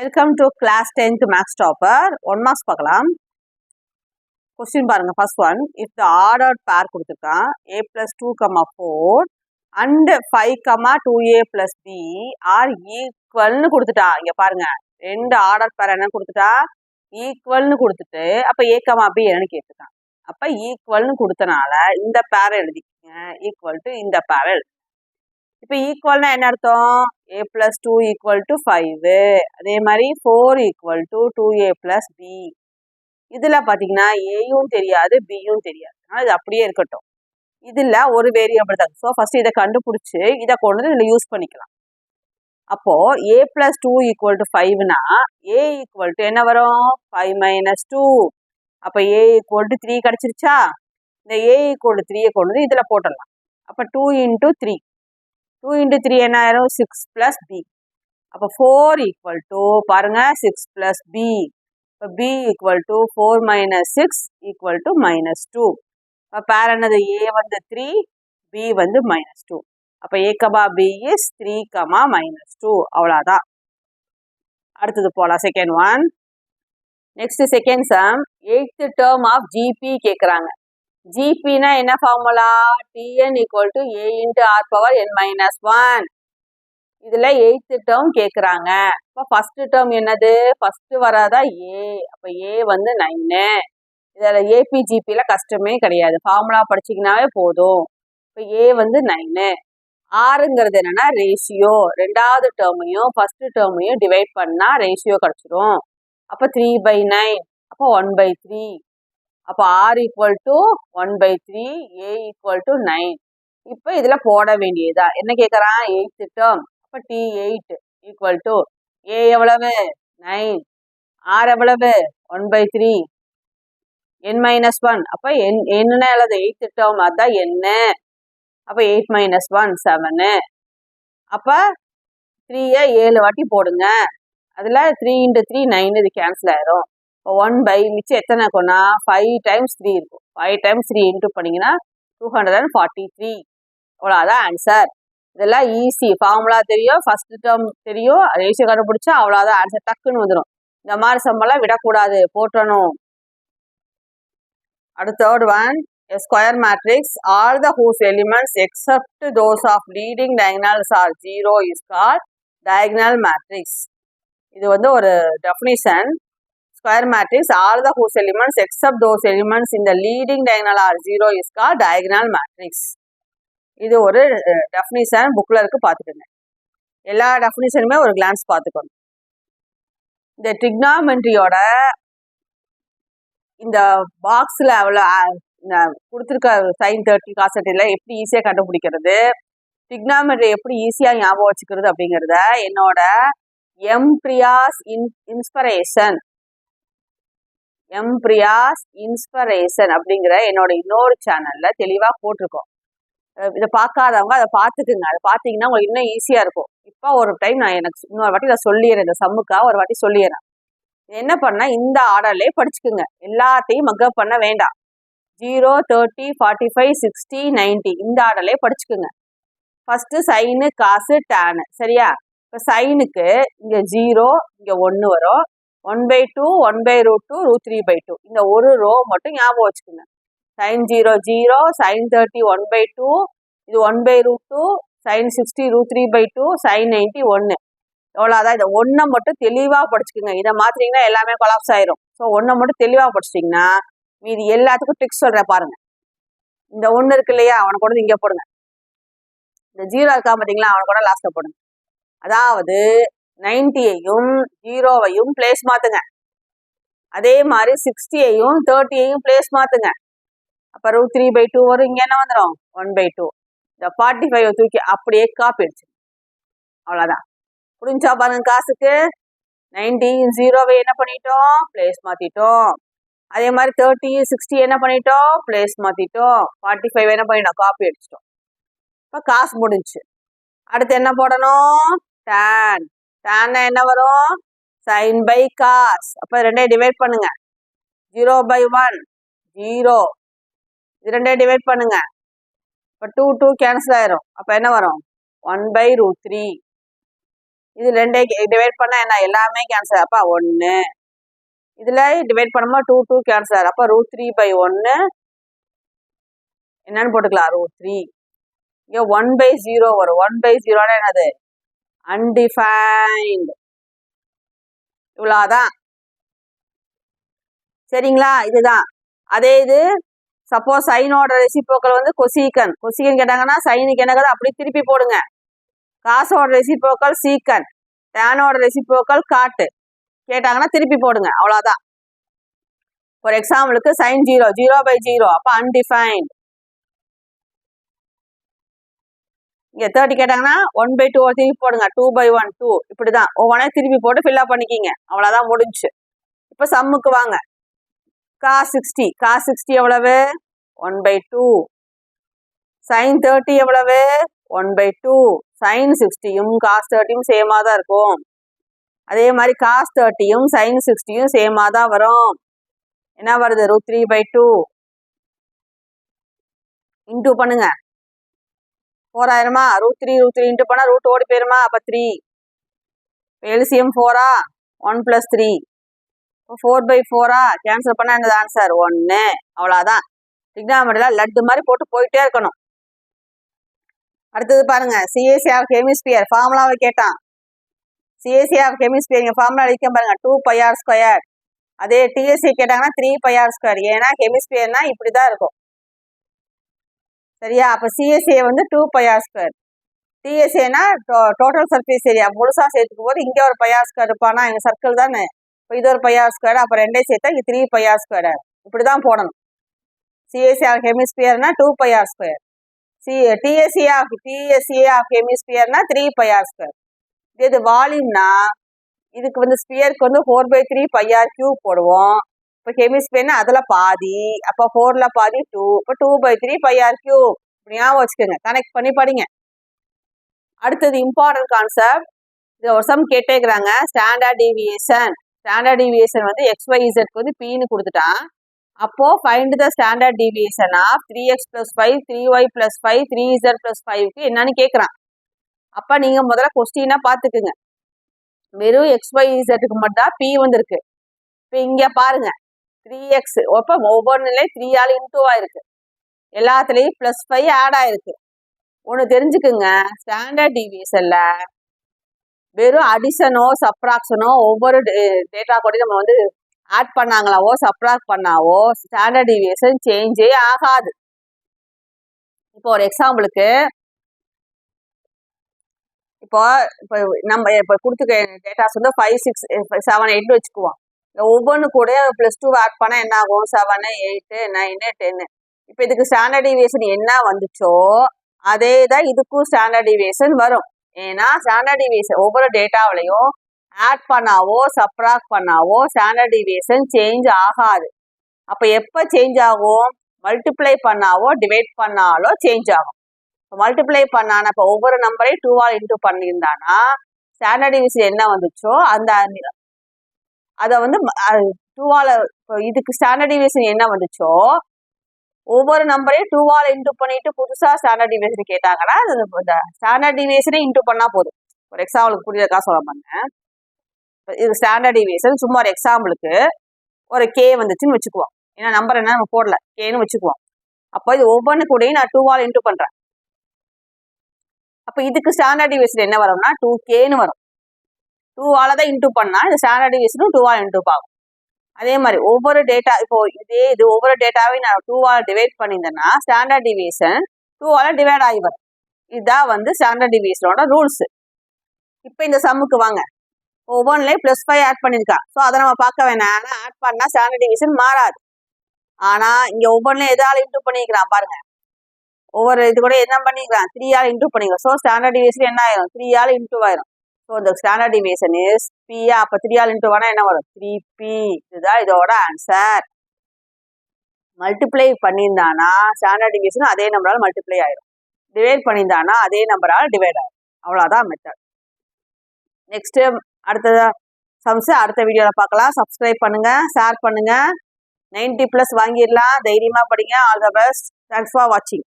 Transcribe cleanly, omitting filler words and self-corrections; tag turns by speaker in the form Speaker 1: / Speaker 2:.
Speaker 1: Welcome to class 10th maths topper. 1 marks பார்க்கலாம். Question பாருங்க. First one, if the ordered pair கொடுத்துருக்கான் a + 2, 4 and 5, 2a + b are ஈக்குவல்னு கொடுத்துட்டான். இங்க பாருங்க, ரெண்டு ஆர்டர் பேர் என்ன கொடுத்துட்டா, ஈக்குவல்னு கொடுத்துட்டு அப்ப a, b என்னன்னு கேட்டுட்டான். அப்ப ஈக்குவல்னு கொடுத்தனால இந்த பேரை எழுதிக்கங்க, ஈக்குவல் டு இந்த பேரை எழுதி. இப்போ ஈக்குவல்னா என்ன அர்த்தம்? a + 2 = 5, அதே மாதிரி 4 = 2a + b. இதுல பாத்தீங்கன்னா ஏயும் தெரியாது பியும் தெரியாது, ஆனால் இது அப்படியே இருக்கட்டும். இதுல ஒரு வேரியபிள் தான். ஸோ ஃபர்ஸ்ட் இதை கண்டுபிடிச்சு இதை கொண்டு வந்து இதுல யூஸ் பண்ணிக்கலாம். அப்போ a + 2 = 5னா a = என்ன வரும்? 5 - 2. அப்ப a = 3 கிடைச்சிருச்சா? இந்த a = 3 கொண்டு வந்து இதுல போட்டுடலாம். அப்ப 2 × 3, 2 × 3 என்ன ஆயிரும்? 6 + b. அப்போ 4 = பாருங்க 6 + b. இப்போ b = 4 - 6 = -2. இப்போ பேர் என்னது? a வந்து 3, b வந்து -2. அப்போ a, b is 3, -2. அவ்வளோதான். அடுத்தது போகலாம். Second one. Next second sum, 8th term of GP கேட்குறாங்க. ஜிபினா என்ன ஃபார்முலா? Tn = a × r⁻n−1. இதுல 8th டேர்ம் கேட்குறாங்க. இப்போ ஃபர்ஸ்ட் டேர்ம் என்னது? ஃபர்ஸ்ட் வராதா a. அப்போ a வந்து 9. இதில் ஏபிஜிபியில் கஷ்டமே கிடையாது, ஃபார்முலா படிச்சிங்கனாவே போதும். இப்போ a வந்து 9. ஆறுங்கிறது என்னன்னா ரேஷியோ. ரெண்டாவது டேர்மையும் ஃபர்ஸ்ட் டேர்மையும் டிவைட் பண்ணா ரேஷியோ கிடைச்சிரும். அப்போ 3/9, அப்போ 1/3. அப்போ r = 1/3, a = 9. இப்போ இதுல போட வேண்டியதா என்ன கேட்குறான்? 8th term. அப்போ T8 = a எவ்வளவு? 9, r எவ்வளவு? 1/3, n-1. அப்போ என்ன எழுது? 8th டேர்ம், அதுதான் என்ன. அப்போ 8 - 1 7. அப்போ 3 7 வாட்டி போடுங்க. அதுல 3 × 3 9, இது கேன்சல் ஆயிரும். இப்போ 1/, மிச்சம் எத்தனை இருக்கும்னா 5 × 3 இருக்கும். 5 × 3 இன்டூ பண்ணிங்கன்னா 243. அவ்வளோதான் ஆன்சர். இதெல்லாம் ஈஸி, ஃபார்முலா தெரியும், ஃபர்ஸ்ட் டேர்ம் தெரியும், ரேஷியோ கண்டுபிடிச்சா அவ்வளோதான் ஆன்சர், டக்குன்னு வந்துடும். இந்த மாதிரி சம்பளம் விடக்கூடாது, போட்டணும். அடுத்த third one, a square matrix all the whose elements except those of leading diagonals are 0 is called diagonal matrix. இது வந்து ஒரு definition. Square matrix all the whose elements except those elements in the leading diagonal are 0 is called diagonal matrix. இது ஒரு definition, புக்ல இருக்கு, பார்த்துக்கோங்க. எல்லா டெஃபினிஷனுமே ஒரு கிளான்ஸ் பார்த்துக்கணும். இந்த ட்ரிக்னாமெட்ரியோட இந்த பாக்ஸ்ல அவ்வளோ கொடுத்துருக்க sin 30 cos 30 எப்படி ஈஸியாக கண்டுபிடிக்கிறது, ட்ரிக்னாமெட்ரி எப்படி ஈஸியாக ஞாபகம் வச்சுக்கிறது அப்படிங்கிறத என்னோட எம்பிரியாஸ் இன்ஸ்பிரேஷன் அப்படிங்கிற என்னோட இன்னொரு சேனல்ல தெளிவாக போட்டிருக்கோம். இதை பார்க்காதவங்க அதை பார்த்துக்குங்க. அதை பார்த்தீங்கன்னா உங்களுக்கு இன்னும் ஈஸியாக இருக்கும். இப்போ ஒரு டைம் நான் இன்னொரு வாட்டி நான் சொல்லிடுறேன், இந்த சம்முக்காக ஒரு வாட்டி சொல்லிடுறேன். என்ன பண்ண, இந்த ஆர்டர்லேயே படிச்சுக்குங்க, எல்லாத்தையும் மக்கப் பண்ண வேண்டாம். 0, 30, 45, 60, 90 இந்த ஆர்டர்லேயே படிச்சுக்குங்க. ஃபர்ஸ்ட் சைனு, காசு, டேனு. சரியா? இப்போ சைனுக்கு இங்கே 0, இங்கே 1 வரும். 1/2, 1/√2, √3/2. இந்த ஒரு ரோ மட்டும் ஞாபகம் வச்சுக்கோங்க. sin 0 0, sin 30 1/2, இது 1/√2, sin 60 √3/2, sin 90 1. எவ்வளோதான். இதை ஒன்றை மட்டும் தெளிவாக படிச்சுக்கோங்க. இதை மாத்திரீங்கன்னா எல்லாமே கொலாப்ஸ் ஆயிரும். ஸோ ஒன்றை மட்டும் தெளிவாக படிச்சிட்டிங்கன்னா மீதி எல்லாத்துக்கும் ட்ரிக்ஸ் சொல்கிறேன் பாருங்க. இந்த 1 இருக்கு இல்லையா, அவனை கூட இங்கே போடுங்க. இந்த 0 இருக்கா பார்த்தீங்களா, அவனை கூட லாஸ்ட்டில் போடுங்க. அதாவது 90யையும் 0வையும் பிளேஸ் மாற்றுங்க. அதே மாதிரி 60யையும் 30யையும் பிளேஸ் மாற்றுங்க. அப்போ √3/2 வரும். இங்கே என்ன வந்துடும்? 1/2. இந்த 45 தூக்கி அப்படியே காப்பி அடிச்சு. அவ்வளோதான். புரிஞ்சா பாருங்க. காசுக்கு 90 0வை என்ன பண்ணிட்டோம்? பிளேஸ் மாற்றிட்டோம். அதே மாதிரி 30 60 என்ன பண்ணிட்டோம்? பிளேஸ் மாற்றிட்டோம். 45 என்ன பண்ணிட்டோம்? காப்பி அடிச்சிட்டோம். இப்போ காசு முடிஞ்சு. அடுத்து என்ன போடணும்? tan. tan என்ன வரும்? sin by cos. அப்போ ரெண்டையும் டிவைட் பண்ணுங்க. 0/1 0, இது ரெண்டையும் டிவைட் பண்ணுங்க. இப்போ 2 2 கேன்சல் ஆயிரும். அப்போ என்ன வரும்? 1/√3. இது 2 டிவைட் பண்ணா என்ன எல்லாமே கேன்சல். அப்போ 1 இதுல டிவைட் பண்ணும்போது 2 கேன்சல். அப்போ √3/1 என்னன்னு போட்டுக்கலாம் √3. இங்க 1/0 வரும். 1/0 என்னது அன்டிஃபைன்டு. இவ்வளவுதான் சரிங்களா. இதுதான் அதே இது சப்போஸ் சைனோட ரெசிப்ரோக்கல் வந்து கொசீக்கன் கேட்டாங்கன்னா சைனுக்கு என்ன அப்படி திருப்பி போடுங்க. காசோட ரெசிப்ரோக்கல் சீக்கன், டேனோட ரெசிப்ரோக்கல் காட்டு கேட்டாங்கன்னா திருப்பி போடுங்க. அவ்வளவுதான். ஃபார் எக்ஸாம்பிளுக்கு சைன் 0 அப்ப அன்டிஃபைன்ட். இங்க 30 கேட்டாங்கன்னா 1/2 திருப்பி போடுங்க. 2/1 2 இப்படிதான் ஒவ்வொன்றே திருப்பி போட்டு ஃபில் அப் பண்ணிக்கிங்க. அவ்வளவுதான் முடிஞ்சு. இப்ப சம்முக்கு வாங்க. cos 60 எவ்வளவு 1/2. sin 30 எவ்வளவு 1/2. sin 60யும் cos 30யும் சேமா தான் இருக்கும். அதே மாதிரி cos 30யும் sin 60யும் சேமா தான் வரும். என்ன வருது √3/2 இன்டூ பண்ணுங்க. 4,000மா √3 இன்டூ பண்ணா ரூட் ஓடி போயிருமா. அப்ப 3 எல்சிஎம் 4 1 + 3 4/4 கேன்சல் பண்ணா என்னது ஆன்சர் 1. அவ்வளவுதான். டிக்னாமெட்ரியில லட்டு மாதிரி போட்டு போயிட்டே இருக்கணும். அடுத்தது பாருங்க சிஎஸ்சி ஆஃப் ஹெமிஸ்பியர் ஃபார்முலாவை கேட்டான். சிஎஸ்சி ஆஃப் ஹெமிஸ்பியர் இங்க ஃபார்முலா அடிக்க பாருங்க 2πr². அதே டிஎஸ்சி கேட்டாங்கன்னா 3πr². ஏன்னா ஹெமிஸ்பியர்னா இப்படிதான் இருக்கும் சரியா. அப்ப சிஎஸ்ஏ வந்து 2πr². டிஎஸ்ஏனா டோட்டல் சர்ஃபேஸ் ஏரியா முழுசா சேர்த்துக்கும் போது இங்க ஒரு πr² இருப்பானா எங்க சர்க்கிள் தானே. இப்போ இது ஒரு πr². அப்ப 2 சேர்த்தா இங்க 3πr². இப்படிதான் போடணும். சிஎஸ்சி ஆஃப் ஹெமிஸ்பியர்னா 2πr². டிஎஸ்சி ஆஃப் ஹெமிஸ்பியர்னா 3πr². இது வால்யூம்னா இதுக்கு வந்து ஸ்பியருக்கு வந்து 4/3πr³ போடுவோம். இப்போ ஹெமிஸ்பியர்னா அதுல பாதி. அப்போ 4ல பாதி 2. இப்போ 2/3πr³. இப்படி ஞாபகம் வச்சுக்கோங்க. கனெக்ட் பண்ணி படிங்க. அடுத்தது இம்பார்ட்டன்ட் கான்செப்ட். இது ஒரு சம் கேட்டேங்கிறாங்க. ஸ்டாண்டர்ட் டீவியேஷன் வந்து XYZக்கு வந்து Pன்னு கொடுத்துட்டான். அப்போ find the standard deviation of 3x + 5 3y + 5 3z + 5க்கு என்னன்னு கேட்குறான். அப்ப நீங்க முதல்ல கொஸ்டினா பாத்துக்குங்க. வெறும் XYZக்கு மட்டும் தான் P வந்திருக்கு. இப்போ இங்க பாருங்க 3x அப்போ ஒவ்வொன்றுலையும் 3 இன்டூ ஆயிருக்கு. எல்லாத்துலேயும் +5 ஆட் ஆயிருக்கு. ஒன்று தெரிஞ்சுக்குங்க, ஸ்டாண்டர்ட் டீவியேஷன்ல வெறும் அடிஷனோ சப்ராக்ஷனோ ஒவ்வொரு டேட்டா கூட நம்ம வந்து ஆட் பண்ணாங்களாவோ சப்ராக்ட் பண்ணாவோ ஸ்டாண்டர்ட் டீவியேஷன் சேஞ்சே ஆகாது. இப்போ ஒரு எக்ஸாம்பிளுக்கு இப்போ நம்ம இப்போ கொடுத்துக்க டேட்டாஸ் வந்து 5 6 7 8 வச்சுக்குவோம். ஒவ்வொன்று கூட +2 ஆட் பண்ணா என்ன ஆகும் 7 8 9 10. இப்போ இதுக்கு ஸ்டாண்டர்ட் டீவியேஷன் என்ன வந்துச்சோ அதே தான் இதுக்கும் ஸ்டாண்டர்ட் டீவியேஷன் வரும். ஏன்னா ஸ்டாண்டர்ட் டீவியேஷன் ஒவ்வொரு டேட்டாவிலையும் ஆட் பண்ணாவோ சப்ராக்ட் பண்ணாவோ ஸ்டாண்டர்ட் டீவியேஷன் சேஞ்ச் ஆகாது. அப்போ எப்போ சேஞ்ச் ஆகும்? மல்டிப்ளை பண்ணாவோ டிவைட் பண்ணாலோ சேஞ்ச் ஆகும். மல்டிப்ளை பண்ணானா இப்போ ஒவ்வொரு நம்பரையும் 2ஆல் இன்டூ பண்ணியிருந்தானா ஸ்டாண்டர்ட் டீவியேஷன் என்ன வந்துச்சோ அந்த அதை வந்து 2ஆல் இதுக்கு ஸ்டாண்டர்ட் டீவியேஷன் என்ன வந்துச்சோ ஒவ்வொரு நம்பரையும் 2ஆல் இன்டூ பண்ணிட்டு புதுசா ஸ்டாண்டர்ட் டீவியேஷன் கேட்டாங்கன்னா இந்த ஸ்டாண்டர்ட் டீவியேஷனே இன்டூ பண்ணா போதும். ஒரு எக்ஸாம்பிளுக்கு புரியறதுக்கா சொல்ல பண்ணேன். இது ஸ்டாண்டர்ட் டீவியேஷன் சும்மா ஒரு எக்ஸாம்பிளுக்கு ஒரு கே வந்துச்சுன்னு வச்சுக்குவோம். ஏன்னா நம்பர் என்ன நம்ம போடல கேன்னு வச்சுக்குவோம். அப்போ இது ஒவ்வொன்று கூடயும் நான் 2ஆல் இன்டூ பண்றேன். அப்போ இதுக்கு ஸ்டாண்டர்ட் டீவியேஷன் என்ன வரும்னா 2Kன்னு வரும். 2ஆல் தான் இன்டூ பண்ணா இந்த ஸ்டாண்டர்ட் டீவியேஷனும் 2ஆல் இன்டூ ஆகும். அதே மாதிரி ஒவ்வொரு டேட்டா இப்போ இது ஒவ்வொரு டேட்டாவையும் நான் 2ஆல் டிவைட் பண்ணியிருந்தேன்னா ஸ்டாண்டர்ட் டீவியேஷன் 2ஆல் டிவைட் ஆகி வரும். இதுதான் வந்து ஸ்டாண்டர்ட் டீவியேஷனோட ரூல்ஸ். இப்போ இந்த சம்முக்கு வாங்க. ஒவ்வொன்றுலேயும் +5 ஆட் பண்ணியிருக்கா. ஸோ அதை நம்ம பார்க்க வேணாம். ஆனால் ஆட் பண்ணா ஸ்டாண்டர்ட் டீவியேஷன் மாறாது. ஆனா இங்க ஒவ்வொன்றுலையும் எதால இன்டூ பண்ணிக்கிறான் பாருங்க. ஒவ்வொரு இது கூட என்ன பண்ணிக்கலாம் 3ஆல் இன்டூ பண்ணிக்கலாம். ஸோ ஸ்டாண்டர்ட் டீவியேஷன் என்ன ஆயிரும் 3ஆல் இன்டூ ஆயிரும். ஸோ இந்த ஸ்டாண்டர்ட் டீவியேஷன் இஸ் P. அப்போ 3ஆல் இன்டூ ஆனா என்ன வரும் 3P. இதுதான் இதோட ஆன்சர். மல்டிப்ளை பண்ணியிருந்தானா ஸ்டாண்டர்ட் டீவியேஷன் அதே நம்பரால் மல்டிப்ளை ஆயிரும். டிவைட் பண்ணியிருந்தானா அதே நம்பரால் டிவைட் ஆயிரும். அவ்வளோதான் மெத்தட். நெக்ஸ்ட் அடுத்த சம்ஸ் அடுத்த வீடியோவில் பார்க்கலாம். சப்ஸ்கிரைப் பண்ணுங்க, ஷேர் பண்ணுங்க. 90+ வாங்கிடலாம். தைரியமா படிங்க. All the best. Thanks for வாட்சிங்.